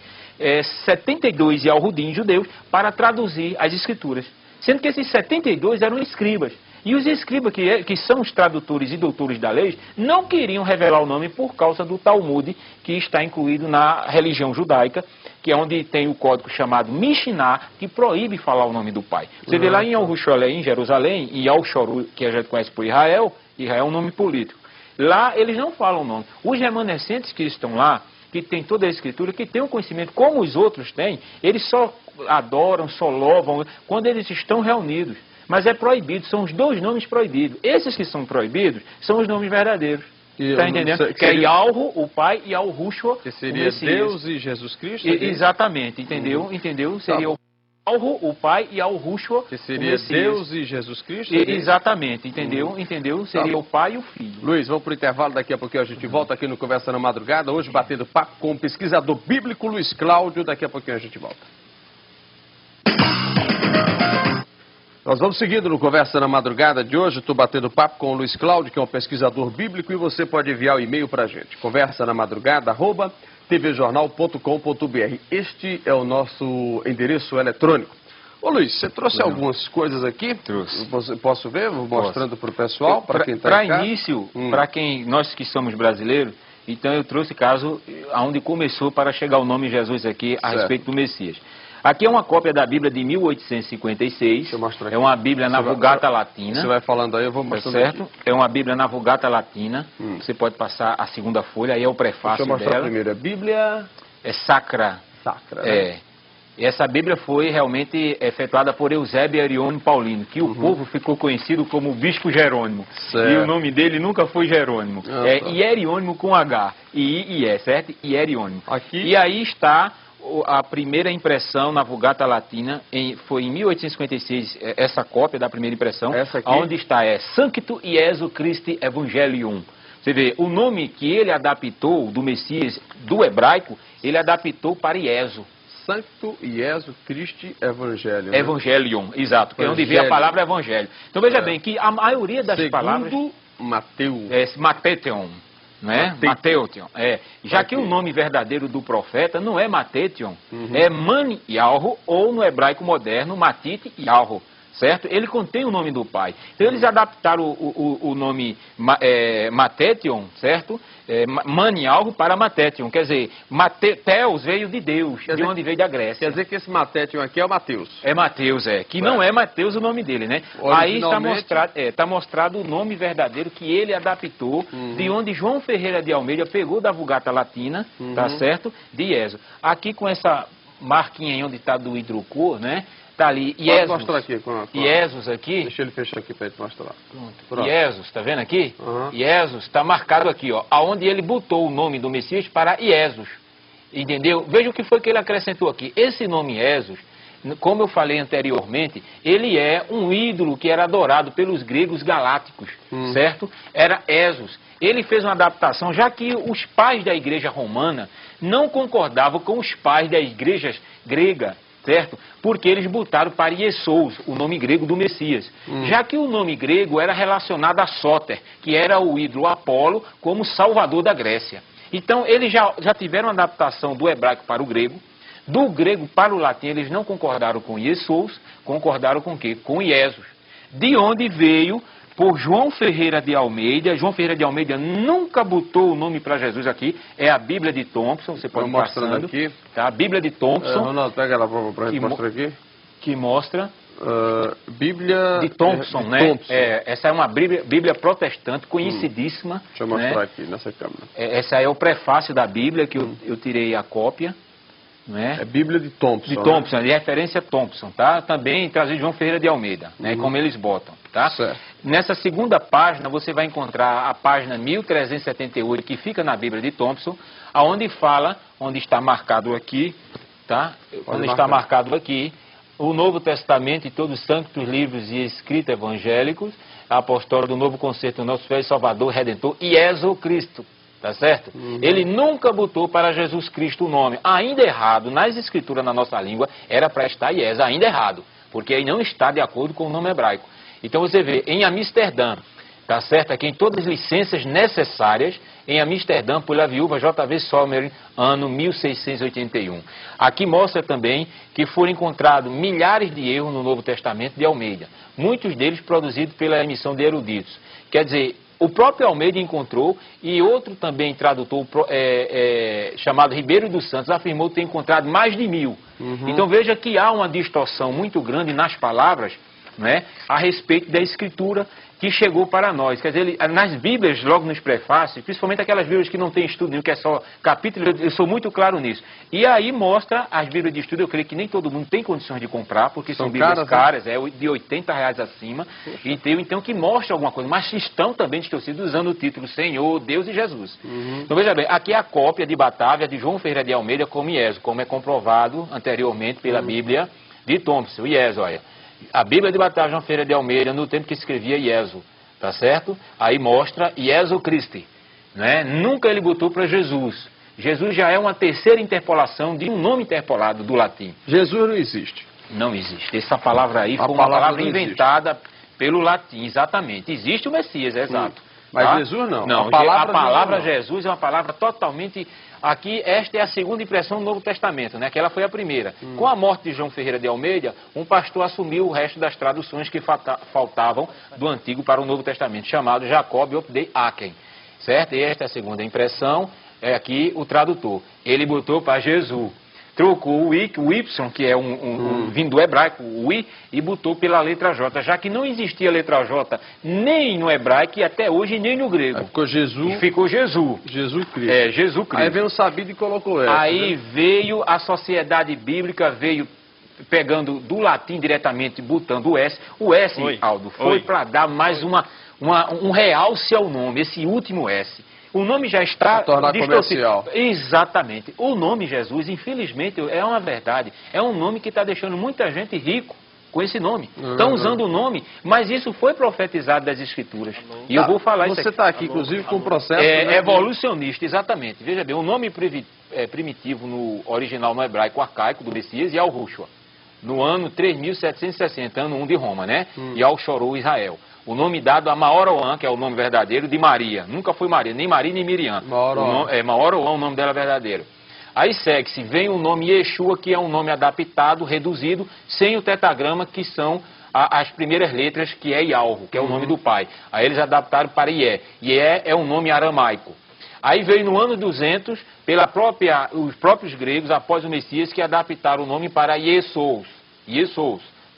72 Yahudim judeus, para traduzir as escrituras. Sendo que esses 72 eram escribas. E os escribas, que são os tradutores e doutores da lei, não queriam revelar o nome por causa do Talmud, que está incluído na religião judaica, que é onde tem o código chamado Mishnah, que proíbe falar o nome do Pai. Você vê lá em Jerusalém, em Al-Shorul, que a gente conhece por Israel é um nome político. Lá eles não falam o nome. Os remanescentes que estão lá, que tem toda a escritura, que tem um conhecimento como os outros têm, eles só adoram, só louvam, quando eles estão reunidos. Mas é proibido, são os dois nomes proibidos. Esses que são proibidos são os nomes verdadeiros. Está entendendo? Que é Yahweh, o Pai, e Yahushua, que seria Deus e Jesus Cristo? Exatamente, entendeu? Entendeu? Seria o Yahweh, o Pai, e Yahushua, que seria Deus e Jesus Cristo? Exatamente, entendeu? Entendeu? Seria o Pai e o Filho. Luiz, vamos para o intervalo, daqui a pouquinho a gente volta aqui no Conversa na Madrugada, hoje batendo papo com o pesquisador bíblico Luiz Cláudio, daqui a pouquinho a gente volta. Nós vamos seguindo no Conversa na Madrugada de hoje. Estou batendo papo com o Luiz Cláudio, que é um pesquisador bíblico, e você pode enviar o e-mail para a gente. conversanamadrugada@tvjornal.com.br. Este é o nosso endereço eletrônico. Ô Luiz, você trouxe algumas coisas aqui? Trouxe. Posso ver? Vou mostrando para o pessoal, para quem está em casa. Para início, para nós que somos brasileiros, então eu trouxe caso onde começou para chegar o nome Jesus aqui a respeito do Messias. Aqui é uma cópia da Bíblia de 1856. Deixa eu mostrar aqui. É uma Bíblia na Vulgata Latina. Você vai falando aí, eu vou mostrando certo? Aqui. É uma Bíblia na Vulgata Latina. Você pode passar a segunda folha, aí é o prefácio dela. Deixa eu mostrar primeiro. A Bíblia... É Sacra. Sacra, né? E essa Bíblia foi realmente efetuada por Eusébio Ariônimo Paulino, que o povo ficou conhecido como Bispo Jerônimo. Certo. E o nome dele nunca foi Jerônimo. É Hierônimo com H. I-I-E, certo? Hierônimo. Aqui. E aí está... A primeira impressão na Vulgata Latina foi em 1856, essa cópia da primeira impressão, onde está Sancto Iesu Christi Evangelium. Você vê, o nome que ele adaptou do Messias, do hebraico, ele adaptou para Iesu. Sancto Iesu Christi Evangelho. Né? Evangelion, exato, que é onde vem a palavra evangelho. Então veja bem que a maioria das palavras... Segundo Mateus. É Matethon, né? Matethon. É. Já que o nome verdadeiro do profeta não é Matethon, é Man Yalro, ou no hebraico moderno, Matit Yalro. Certo? Ele contém o nome do pai. Então eles adaptaram o nome Matethon, certo? Manialgo para Matethon. Quer dizer, Teos veio de Deus, de onde veio da Grécia. Quer dizer que esse Matethon aqui é o Mateus. É Mateus, que não é Mateus o nome dele, né? Aí está mostrado o nome verdadeiro que ele adaptou, de onde João Ferreira de Almeida pegou da Vulgata Latina, tá certo? De Ieso. Aqui com essa marquinha aí onde está do hidrocor, né? Tá ali, Iesus. Pode mostrar aqui. Iesus aqui. Deixa ele fechar aqui para ele mostrar. Pronto. Iesus, tá vendo aqui? Iesus está marcado aqui, ó, aonde ele botou o nome do Messias para Iesus. Entendeu? Veja o que foi que ele acrescentou aqui. Esse nome Iesus, como eu falei anteriormente, ele é um ídolo que era adorado pelos gregos galácticos, certo? Era Esos. Ele fez uma adaptação, já que os pais da igreja romana não concordavam com os pais das igrejas gregas, certo? Porque eles botaram para Iesous, o nome grego do Messias. Já que o nome grego era relacionado a Sóter, que era o ídolo Apolo, como salvador da Grécia. Então, eles já tiveram uma adaptação do hebraico para o grego. Do grego para o latim, eles não concordaram com Iesous, concordaram com o quê? Com Iesus. De onde veio, por João Ferreira de Almeida. João Ferreira de Almeida nunca botou o nome para Jesus aqui. É a Bíblia de Thompson, você pode ir passando aqui. Tá? A Bíblia de Thompson. Ronaldo, pega ela para a gente mostrar aqui. Que mostra... Bíblia de Thompson, de né? Thompson. Essa é uma Bíblia protestante, conhecidíssima. Deixa eu mostrar aqui nessa câmera. Essa é o prefácio da Bíblia, que eu tirei a cópia. Né? É Bíblia de Thompson. De Thompson, de referência a Thompson, tá? Também trazido de João Ferreira de Almeida, né? Como eles botam, tá? Certo. Nessa segunda página, você vai encontrar a página 1378, que fica na Bíblia de Thompson, aonde fala, onde está marcado aqui, tá? Onde está marcado aqui, o Novo Testamento e todos os santos livros e escritos evangélicos, a apostólica do Novo Concerto do nosso Filho e Salvador, Redentor, Iesu Cristo. Tá certo? Ele nunca botou para Jesus Cristo o nome. Ainda errado, nas escrituras na nossa língua, era para estar Iesu, ainda errado. Porque aí não está de acordo com o nome hebraico. Então você vê, em Amsterdã, tá certo? Aqui em todas as licenças necessárias, em Amsterdã, pela viúva J.V. Sommer, ano 1681. Aqui mostra também que foram encontrados milhares de erros no Novo Testamento de Almeida. Muitos deles produzidos pela emissão de eruditos. Quer dizer, o próprio Almeida encontrou, e outro também tradutor chamado Ribeiro dos Santos afirmou ter encontrado mais de 1000. Então veja que há uma distorção muito grande nas palavras, né, a respeito da escritura que chegou para nós. Quer dizer, nas Bíblias, logo nos prefácios, principalmente aquelas Bíblias que não tem estudo nenhum, que é só capítulo, eu sou muito claro nisso. E aí mostra as Bíblias de estudo, eu creio que nem todo mundo tem condições de comprar, porque são Bíblias caras, de R$80 acima, então que mostra alguma coisa, mas estão também distorcidos usando o título Senhor, Deus e Jesus. Então veja bem, aqui é a cópia de Batávia de João Ferreira de Almeida como Iesu, como é comprovado anteriormente pela Bíblia de Thompson, Iesu, olha. A Bíblia de Batávia João Ferreira de Almeida, no tempo que escrevia Iesu, tá certo? Aí mostra Iesu Christi, né? Nunca ele botou para Jesus. Jesus já é uma terceira interpolação de um nome interpolado do latim. Jesus não existe. Não existe. Essa palavra aí foi uma palavra inventada pelo latim, exatamente. Existe o Messias, exato. Mas tá? Jesus não. Não, a palavra Jesus é uma palavra totalmente... Aqui, esta é a segunda impressão do Novo Testamento, né? Aquela foi a primeira. Com a morte de João Ferreira de Almeida, um pastor assumiu o resto das traduções que faltavam do Antigo para o Novo Testamento, chamado Jacob Opdei Aken, certo? E esta é a segunda impressão, é aqui o tradutor. Ele botou para Jesus. Trocou o Y, que é vindo do hebraico, o I, e botou pela letra J, já que não existia letra J nem no hebraico e até hoje nem no grego. Aí ficou Jesus. E ficou Jesus. Jesus Cristo. É, Jesus Cristo. Aí veio o sabido e colocou essa. Aí veio a sociedade bíblica, veio pegando do latim diretamente, botando o S. O S, Aldo, foi para dar mais um realce ao nome, esse último S. O nome já está... tornar comercial. Exatamente. O nome Jesus, infelizmente, é uma verdade. É um nome que está deixando muita gente rico. com esse nome. Estão usando o nome, mas isso foi profetizado das Escrituras. E eu vou falar isso aqui. Você está aqui, inclusive, com um processo... né, evolucionista, exatamente. Veja bem, o nome primitivo no original no hebraico arcaico do Messias é Yahushua. No ano 3760, ano 1 de Roma, né? Yahweh chorou Israel. O nome dado a Maoroã, que é o nome verdadeiro de Maria. Nunca foi Maria, nem Miriam. Maoroã, o nome dela verdadeiro. Aí segue-se, vem o nome Yeshua, que é um nome adaptado, reduzido, sem o tetragrama, que são as primeiras letras, que é Yahweh, que é o nome do pai. Aí eles adaptaram para Ié. Ié é um nome aramaico. Aí veio no ano 200, os próprios gregos, após o Messias, que adaptaram o nome para Iesous,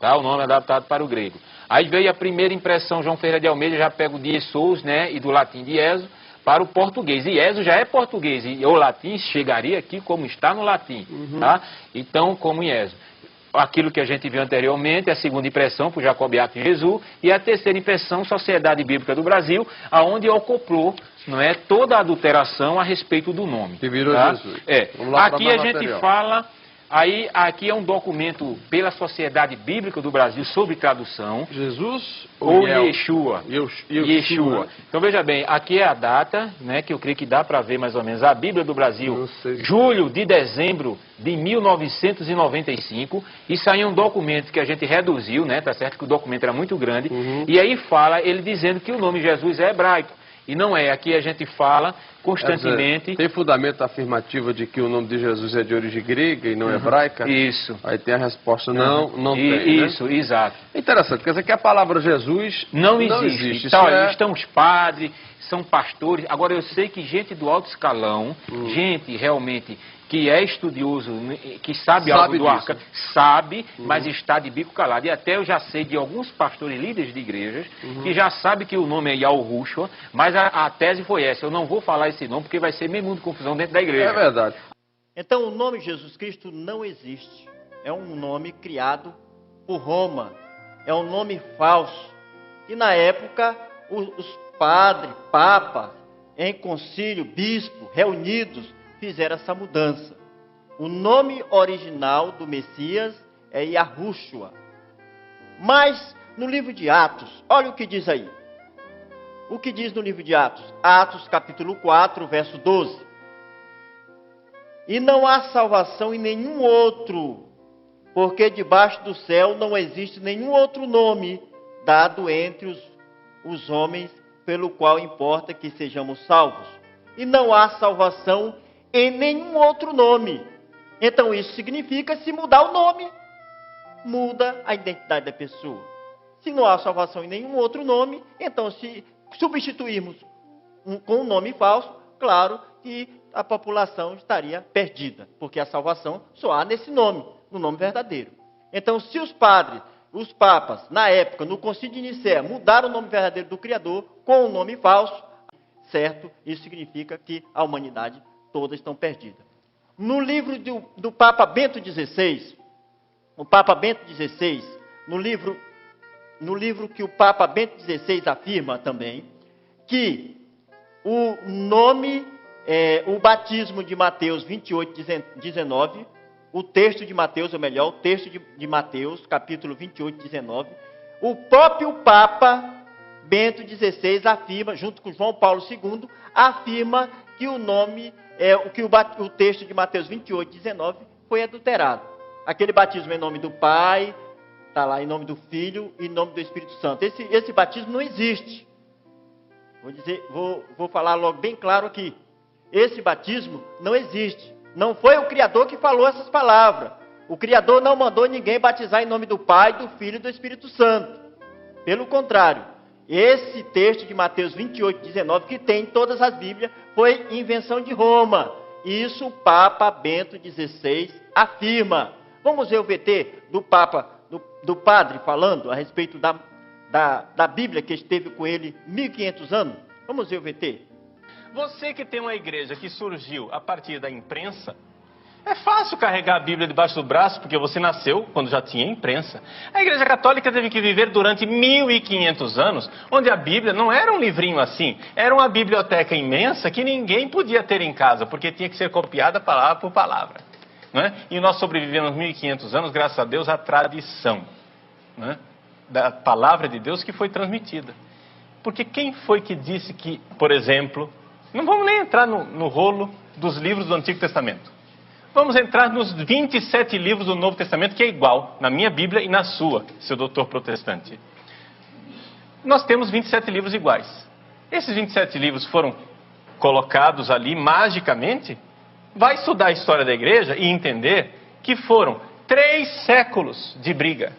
tá? O nome adaptado para o grego. Aí veio a primeira impressão, João Ferreira de Almeida já pega o de Iesous, né, e do latim de Ieso, para o português. Ieso já é português, e o latim chegaria aqui como está no latim, tá? Então, como Ieso. Aquilo que a gente viu anteriormente, a segunda impressão, por Jacobiato e Jesus, e a terceira impressão, Sociedade Bíblica do Brasil, aonde acoplou, não é, toda a adulteração a respeito do nome. Que virou tá? Jesus. Aqui a gente fala, aqui é um documento pela Sociedade Bíblica do Brasil sobre tradução. Jesus ou Yeshua? Yeshua. Então veja bem, aqui é a data, né, que eu creio que dá para ver mais ou menos, a Bíblia do Brasil, julho de dezembro de 1995, isso aí é um documento que a gente reduziu, né, tá certo que o documento era muito grande, e aí fala ele dizendo que o nome Jesus é hebraico. E não é, aqui a gente fala constantemente... Tem fundamento afirmativo de que o nome de Jesus é de origem grega e não hebraica? Isso. Aí tem a resposta não tem, Isso, né? Exato. Interessante, quer dizer que a palavra Jesus não existe. Então, estão os padres, são pastores. Agora, eu sei que gente do alto escalão, gente realmente que é estudioso, que sabe algo do arca, sabe, mas está de bico calado. E até eu já sei de alguns pastores líderes de igrejas que já sabem que o nome é Yahushua, mas a tese foi essa: eu não vou falar esse nome porque vai ser meio mundo de confusão dentro da igreja. É verdade. Então o nome Jesus Cristo não existe. É um nome criado por Roma. É um nome falso. E na época os padres, papas, em concílio, bispo, reunidos, fizeram essa mudança. O nome original do Messias é Yahushua. Mas no livro de Atos, olha o que diz aí. O que diz no livro de Atos? Atos capítulo 4, verso 12. E não há salvação em nenhum outro, porque debaixo do céu não existe nenhum outro nome dado entre os homens pelo qual importa que sejamos salvos. E não há salvação em nenhum outro nome. Então isso significa, se mudar o nome, muda a identidade da pessoa. Se não há salvação em nenhum outro nome, então se substituirmos com um nome falso, claro que a população estaria perdida, porque a salvação só há nesse nome, no nome verdadeiro. Então, se os padres, os papas, na época, no Concílio de Nicéia, mudaram o nome verdadeiro do Criador com um nome falso, certo? Isso significa que a humanidade todas estão perdidas. No livro do Papa Bento XVI, o Papa Bento XVI, no livro que o Papa Bento XVI afirma também, que o nome, o batismo de Mateus 28, 19, o texto de Mateus, ou melhor, o texto de Mateus, capítulo 28, 19, o próprio Papa Bento XVI afirma, junto com João Paulo II, afirma que o nome, o texto de Mateus 28, 19 foi adulterado. Aquele batismo em nome do Pai, está lá em nome do Filho e em nome do Espírito Santo. Esse batismo não existe. Vou falar logo bem claro aqui. Esse batismo não existe. Não foi o Criador que falou essas palavras. O Criador não mandou ninguém batizar em nome do Pai, do Filho e do Espírito Santo. Pelo contrário, esse texto de Mateus 28, 19, que tem em todas as Bíblias, foi invenção de Roma. Isso o Papa Bento XVI afirma. Vamos ver o VT do Papa, do padre falando a respeito da Bíblia que esteve com ele 1500 anos. Vamos ver o VT. Você que tem uma igreja que surgiu a partir da imprensa, é fácil carregar a Bíblia debaixo do braço, porque você nasceu quando já tinha imprensa. A Igreja Católica teve que viver durante 1500 anos, onde a Bíblia não era um livrinho assim, era uma biblioteca imensa que ninguém podia ter em casa, porque tinha que ser copiada palavra por palavra. Não é? E nós sobrevivemos 1500 anos, graças a Deus, à tradição. né, da palavra de Deus que foi transmitida. Porque quem foi que disse que, por exemplo, não vamos nem entrar no rolo dos livros do Antigo Testamento. Vamos entrar nos 27 livros do Novo Testamento, que é igual na minha Bíblia e na sua, seu doutor protestante. Nós temos 27 livros iguais. Esses 27 livros foram colocados ali magicamente? Vai estudar a história da igreja e entender que foram 3 séculos de briga.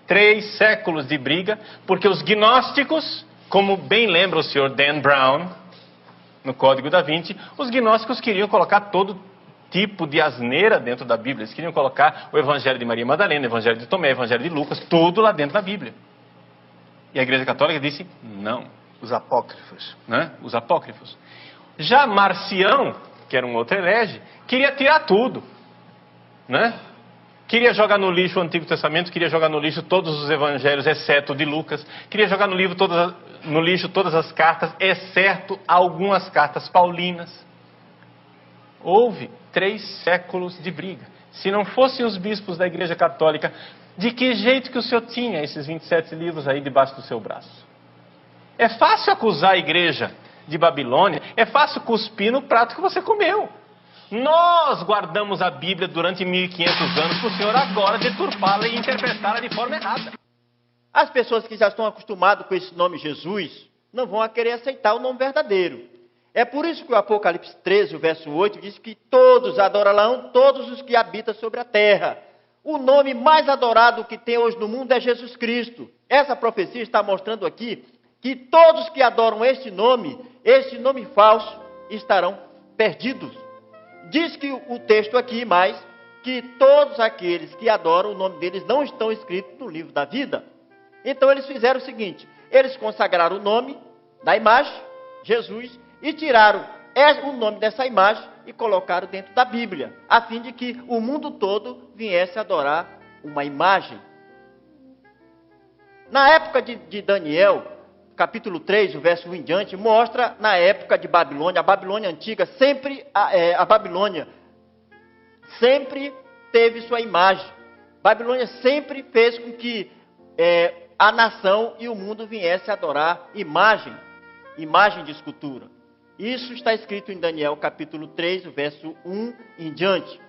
3 séculos de briga, porque os gnósticos, como bem lembra o senhor Dan Brown, no Código da Vinci, os gnósticos queriam colocar todo tipo de asneira dentro da Bíblia. Eles queriam colocar o Evangelho de Maria Madalena, o Evangelho de Tomé, o Evangelho de Lucas, tudo lá dentro da Bíblia. E a Igreja Católica disse, não. Os apócrifos. Né? Os apócrifos. Já Marcião, que era um outro herege, queria tirar tudo. Né? Queria jogar no lixo o Antigo Testamento, queria jogar no lixo todos os evangelhos, exceto o de Lucas. Queria jogar no lixo todas as cartas, exceto algumas cartas paulinas. Houve 3 séculos de briga. Se não fossem os bispos da Igreja Católica, de que jeito que o senhor tinha esses 27 livros aí debaixo do seu braço? É fácil acusar a igreja de Babilônia, é fácil cuspir no prato que você comeu. Nós guardamos a Bíblia durante 1500 anos para o senhor agora deturpá-la e interpretá-la de forma errada. As pessoas que já estão acostumadas com esse nome Jesus, não vão querer aceitar o nome verdadeiro. É por isso que o Apocalipse 13, o verso 8, diz que todos adorarão todos os que habitam sobre a terra. O nome mais adorado que tem hoje no mundo é Jesus Cristo. Essa profecia está mostrando aqui que todos que adoram este nome falso, estarão perdidos. Diz que o texto aqui, mais, que todos aqueles que adoram, o nome deles não estão escritos no livro da vida. Então eles fizeram o seguinte, eles consagraram o nome da imagem, Jesus, e tiraram o nome dessa imagem e colocaram dentro da Bíblia, a fim de que o mundo todo viesse adorar uma imagem. Na época de Daniel, capítulo 3, o verso 1 em diante, mostra na época de Babilônia, a Babilônia antiga, a Babilônia sempre teve sua imagem. Babilônia sempre fez com que a nação e o mundo viesse adorar imagem de escultura. Isso está escrito em Daniel capítulo 3, o verso 1 em diante.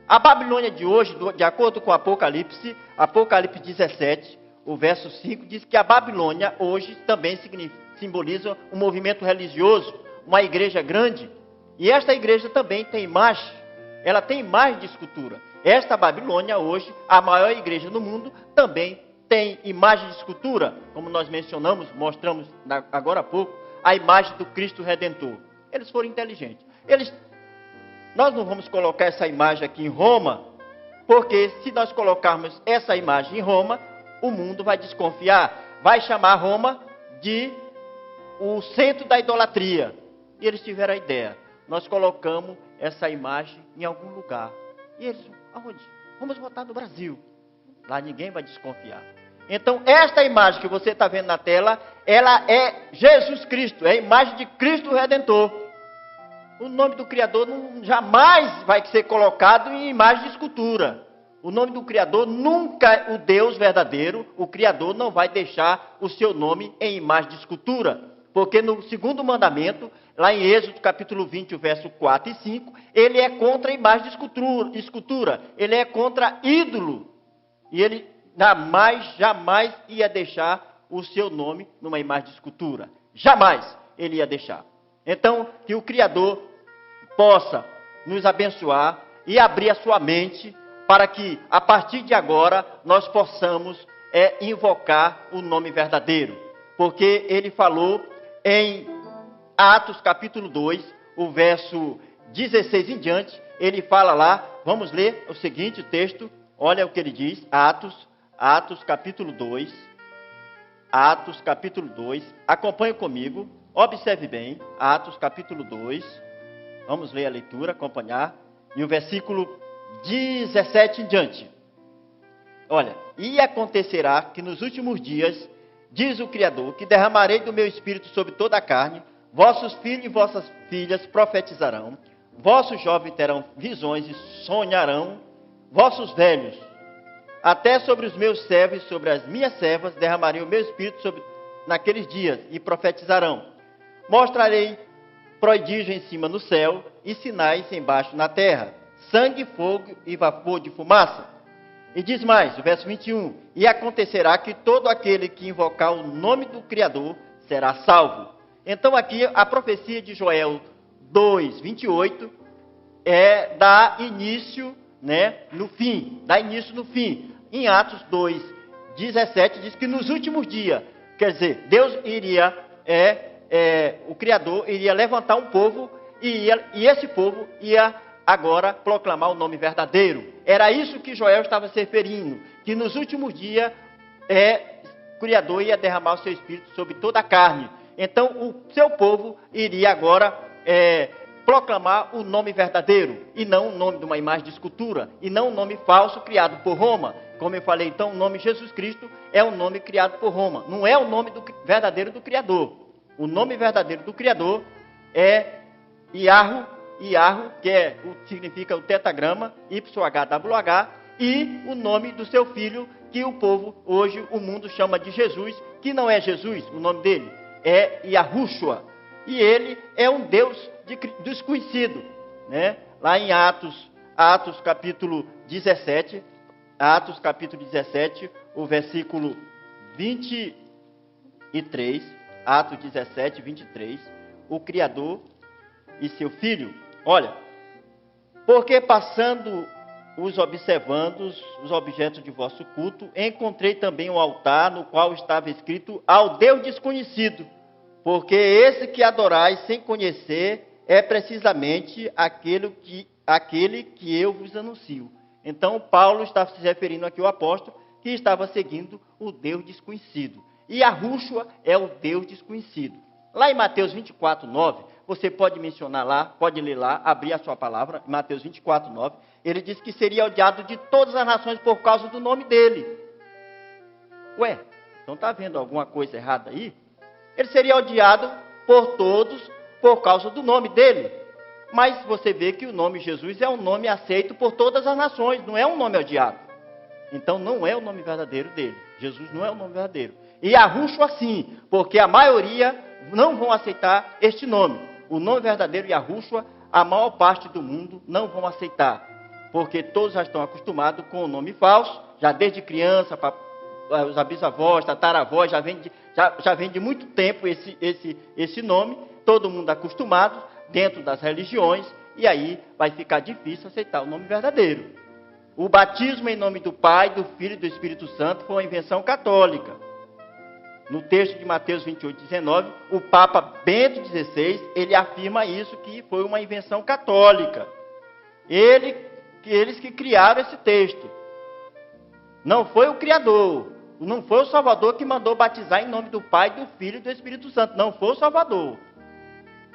A Babilônia de hoje, de acordo com Apocalipse 17, o verso 5, diz que a Babilônia hoje também simboliza um movimento religioso, uma igreja grande. E esta igreja também tem imagem, ela tem imagem de escultura. Esta Babilônia hoje, a maior igreja no mundo, também tem imagem de escultura, como nós mostramos agora há pouco, a imagem do Cristo Redentor. Eles foram inteligentes. Nós não vamos colocar essa imagem aqui em Roma, porque se nós colocarmos essa imagem em Roma, o mundo vai desconfiar, vai chamar Roma de o centro da idolatria. E eles tiveram a ideia, nós colocamos essa imagem em algum lugar. E eles, aonde? Vamos botar no Brasil. Lá ninguém vai desconfiar. Então, esta imagem que você está vendo na tela, ela é Jesus Cristo, é a imagem de Cristo Redentor. O nome do Criador jamais vai ser colocado em imagem de escultura. O nome do Criador nunca, o Deus verdadeiro, o Criador não vai deixar o seu nome em imagem de escultura. Porque no segundo mandamento, lá em Êxodo capítulo 20, o verso 4 e 5, ele é contra a imagem de escultura. Ele é contra ídolo. E ele jamais ia deixar o seu nome numa imagem de escultura. Jamais ele ia deixar. Então, que o Criador possa nos abençoar e abrir a sua mente para que, a partir de agora, nós possamos invocar o nome verdadeiro. Porque ele falou em Atos capítulo 2, o verso 16 em diante, ele fala lá, vamos ler o seguinte texto, olha o que ele diz, Atos capítulo 2, acompanhe comigo, observe bem, Atos capítulo 2, vamos ler a leitura, acompanhar, e o versículo 17 em diante. Olha, e acontecerá que nos últimos dias, diz o Criador, que derramarei do meu espírito sobre toda a carne, vossos filhos e vossas filhas profetizarão, vossos jovens terão visões e sonharão, vossos velhos até sobre os meus servos e sobre as minhas servas derramarei o meu espírito naqueles dias, e profetizarão. Mostrarei prodígio em cima no céu e sinais embaixo na terra, sangue, fogo e vapor de fumaça. E diz mais, o verso 21, e acontecerá que todo aquele que invocar o nome do Criador será salvo. Então aqui a profecia de Joel 2, 28 dá início, né, no fim, dá início no fim. Em Atos 2, 17 diz que nos últimos dias, quer dizer, Deus iria, o Criador iria levantar um povo e esse povo ia agora proclamar o nome verdadeiro. Era isso que Joel estava se referindo, que nos últimos dias o Criador ia derramar o seu Espírito sobre toda a carne. Então o seu povo iria agora proclamar o nome verdadeiro, e não o nome de uma imagem de escultura, e não o nome falso criado por Roma. Como eu falei, então o nome Jesus Cristo é um nome criado por Roma, não é o nome verdadeiro do Criador. O nome verdadeiro do Criador é Yahweh, que significa o tetragrama, YHWH, e o nome do seu filho, que o povo, hoje, o mundo chama de Jesus, que não é Jesus, o nome dele é Yahushua, e ele é um Deus desconhecido, né? Lá em Atos capítulo 17, o versículo 23, Atos 17, 23, o Criador e seu filho, olha, porque passando os observando os objetos de vosso culto, encontrei também um altar no qual estava escrito ao Deus desconhecido, porque esse que adorais sem conhecer é precisamente aquele que eu vos anuncio. Então Paulo está se referindo aqui ao apóstolo que estava seguindo o Deus desconhecido. E Yahushua é o Deus desconhecido. Lá em Mateus 24, 9, você pode mencionar lá, pode ler lá, abrir a sua palavra, Mateus 24, 9, ele diz que seria odiado de todas as nações por causa do nome dele. Ué, então está vendo alguma coisa errada aí? Ele seria odiado por todos por causa do nome dele. Mas você vê que o nome Jesus é um nome aceito por todas as nações, não é um nome odiado. Então não é o nome verdadeiro dele. Jesus não é o nome verdadeiro. E Yahushua sim, porque a maioria não vão aceitar este nome. O nome verdadeiro Yahushua, a maior parte do mundo não vão aceitar. Porque todos já estão acostumados com o nome falso, já desde criança, os bisavós, tataravós, já vem de muito tempo esse nome, todo mundo acostumado, dentro das religiões, e aí vai ficar difícil aceitar o nome verdadeiro. O batismo em nome do Pai, do Filho e do Espírito Santo foi uma invenção católica. No texto de Mateus 28, 19, o Papa Bento XVI, ele afirma isso, que foi uma invenção católica. Eles que criaram esse texto. Não foi o Criador, não foi o Salvador que mandou batizar em nome do Pai, do Filho e do Espírito Santo. Não foi o Salvador.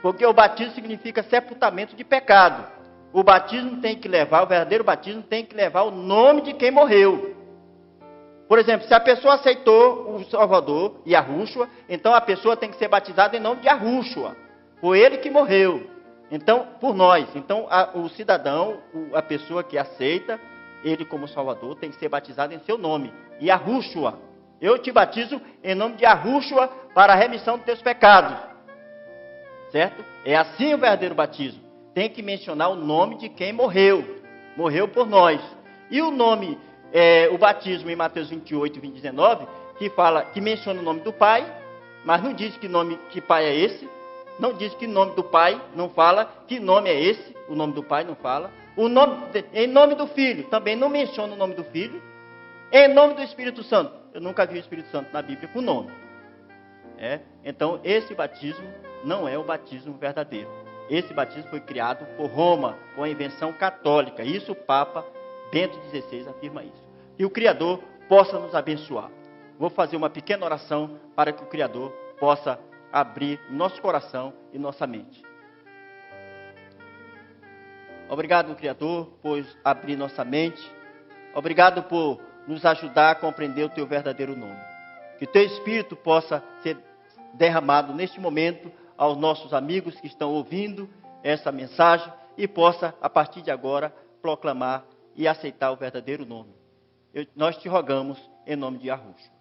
Porque o batismo significa sepultamento de pecado. O verdadeiro batismo tem que levar o nome de quem morreu. Por exemplo, se a pessoa aceitou o Salvador, Yahushua, então a pessoa tem que ser batizada em nome de Yahushua. Foi ele que morreu. Então, por nós. Então, o cidadão, a pessoa que aceita ele como Salvador, tem que ser batizado em seu nome, Yahushua. Eu te batizo em nome de Yahushua para a remissão dos teus pecados. Certo? É assim o verdadeiro batismo. Tem que mencionar o nome de quem morreu. Morreu por nós. E o nome, o batismo em Mateus 28, 19, que menciona o nome do Pai, mas não diz que Pai é esse. Não diz que nome do Pai, não fala que nome é esse. O nome do Pai não fala. Em nome do Filho, também não menciona o nome do Filho. Em nome do Espírito Santo. Eu nunca vi o Espírito Santo na Bíblia com nome. Então, esse batismo não é o batismo verdadeiro. Esse batismo foi criado por Roma, com a invenção católica. Isso o Papa Bento XVI afirma isso. Que o Criador possa nos abençoar. Vou fazer uma pequena oração para que o Criador possa abrir nosso coração e nossa mente. Obrigado, Criador, por abrir nossa mente. Obrigado por nos ajudar a compreender o Teu verdadeiro nome. Que Teu Espírito possa ser derramado neste momento aos nossos amigos que estão ouvindo essa mensagem e possa, a partir de agora, proclamar e aceitar o verdadeiro nome. nós te rogamos em nome de Yahushua.